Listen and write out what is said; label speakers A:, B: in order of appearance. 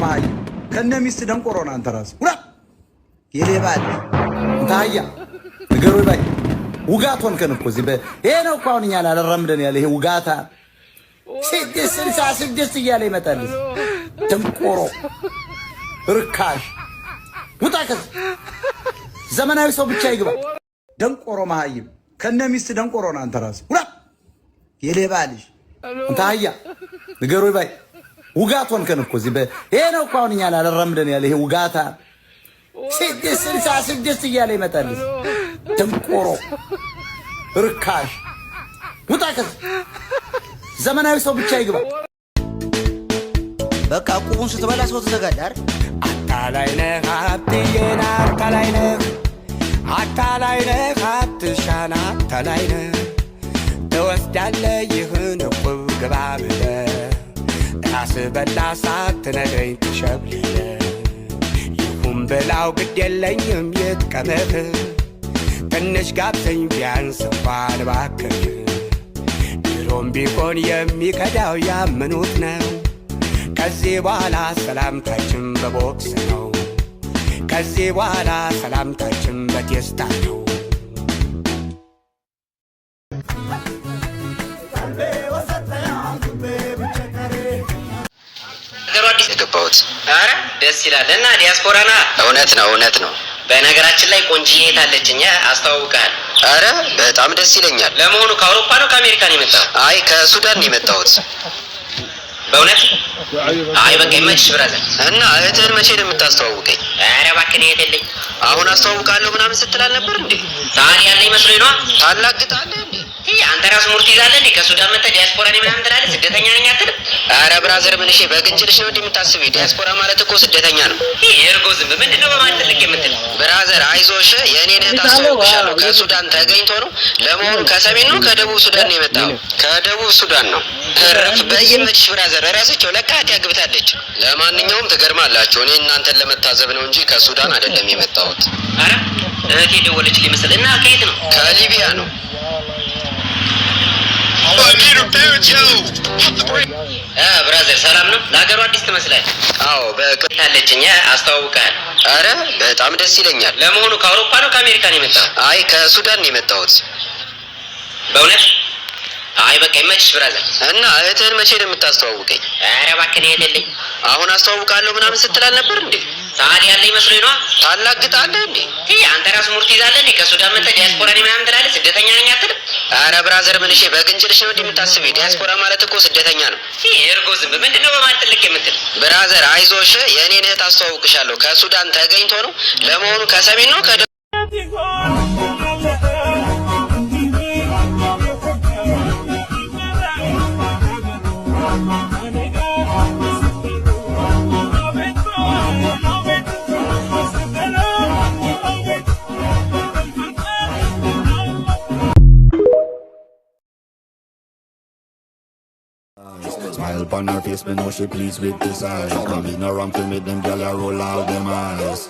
A: መሀይ ከነ ሚስት ደንቆሮ ነው አንተ ራስህ ሁላ የሌባል ታያ ነገሩ ባይ ውጋት ሆንከን እኮ እዚህ ይሄ ነው እኮ አሁን እኛን አልረምደን ያለ ይሄ ውጋታ ስድስት እያለ ይመጣል ደንቆሮ ርካሽ ውጣ ከዚህ ዘመናዊ ሰው ብቻ ይግባ ደንቆሮ መሀይ ከነ ሚስት ደንቆሮ ነው አንተ ራስህ ሁላ የሌባል ታያ ነገሩ ባይ ውጋት ሆንከን እኮ እዚህ ይሄ ነው እኮ አሁን እኛን አልረምደን ያለ ይሄ ውጋታ ስድስት እያለ ይመጣል ደንቆሮ ርካሽ ውጣ ከዚህ ዘመናዊ ሰው ብቻ ይግባ
B: በቃ ቁሙን ስትበላ ሰው ተዘጋጅ አይደል
C: አታላይ ነህ አትየና አታላይ ነህ አትሻና አታላይ ነህ ትወስዳለህ ይህን እቁብ ግባ ብለህ ራስህ በላ ሳትነግረኝ ትሸብልለህ ይሁን ብላው ግድ የለኝም ይጥቀምህ ትንሽ ጋብዘኝ ቢያንስ እንኳን እባክህ ድሮም ቢሆን የሚከዳው ያመኑት ነው ከዚህ በኋላ ሰላምታችን በቦክስ ነው ከዚህ በኋላ ሰላምታችን በቴስታ ነው
D: አዲስ የገባሁት
E: አረ ደስ ይላል እና ዲያስፖራና
D: እውነት ነው
E: በነገራችን ላይ ቆንጂዬ ታለችኛ አስተዋውቃል
D: አረ በጣም ደስ ይለኛል
E: ለመሆኑ ከአውሮፓ ነው ከአሜሪካ ነው የመጣው
D: አይ ከሱዳን ነው የመጣሁት
E: በእውነት አይ በቃ ይመችሽ ብራዘር
D: እና እህትህን መቼ ነው የምታስተዋውቀኝ
E: አረ እባክህ የለኝ
D: አሁን አስተዋውቃለሁ ምናምን ስትል አልነበር እንዴ
E: ታዲያ ያለኝ መስሎኝ ነው
D: ታላግጣለህ እንዴ
E: አንተ ራስህ ሙርት ይዛለህ እንዴ ከሱዳን መጣ ዲያስፖራ ነኝ ምናምን ትላለህ ስደተኛ ነኝ አትልም
D: አረ ብራዘር ምን እሺ በግንጭልሽ ነው እንደምታስበው ዲያስፖራ ማለት እኮ ስደተኛ ነው
E: እርጎ ዝም ምንድነው በማለት ልክ የምትል
D: ብራዘር አይዞሽ የኔን እህት አስተዋውቅሻለሁ ከሱዳን ተገኝቶ ነው ለመሆኑ ከሰሜን ነው ከደቡብ ሱዳን ነው የመጣው ከደቡብ ሱዳን ነው እረፍ በይመችሽ ብራዘር ራስቸው ለካት ያግብታለች ለማንኛውም ትገርማላችሁ እኔ እናንተን ለመታዘብ ነው እንጂ ከሱዳን አይደለም የመጣሁት
E: አረ እህቴ ደወለችልኝ መሰለኝ እና ከየት ነው
D: ከሊቢያ ነው
E: ብራዘር ሰላም ነው ለሀገሩ አዲስ ትመስላለህ
D: አዎ
E: በቅታለችኛ አስተዋውቃል
D: አረ በጣም ደስ ይለኛል
E: ለመሆኑ ከአውሮፓ ነው ከአሜሪካ ነው የመጣው
D: አይ ከሱዳን ነው የመጣሁት
E: በእውነት አይ በቃ ይመችሽ ብራዘር
D: እና እህትህን መቼ ነው የምታስተዋውቀኝ
E: አረ እባክህ የለኝ
D: አሁን አስተዋውቃለሁ ምናምን ስትል አልነበር እንዴ
E: ታዲያ ያለኝ መስሎኝ ነው
D: ታላግጣለህ እንዴ
E: አንተ ራስህ ሙርት ይዛለህ እንዴ ከሱዳን መጣ ዲያስፖራ ነኝ ምናምን ትላለህ ስደተኛ ነኝ አትልም
D: አረ ብራዘር ምን እሺ በግንጭልሽ ነው እንደምታስበው ዲያስፖራ ማለት እኮ ስደተኛ ነው
E: እርጎ ዝም ምንድነው በማለት ልክ የምትል
D: ብራዘር አይዞሽ የኔን እህት አስተዋውቅሻለሁ ከሱዳን ተገኝቶ ነው ለመሆኑ ከሰሜን ነው ከደቡብ
F: Smile upon her face, but know she pleased with this eyes. Coming around to make them gyal roll out them eyes.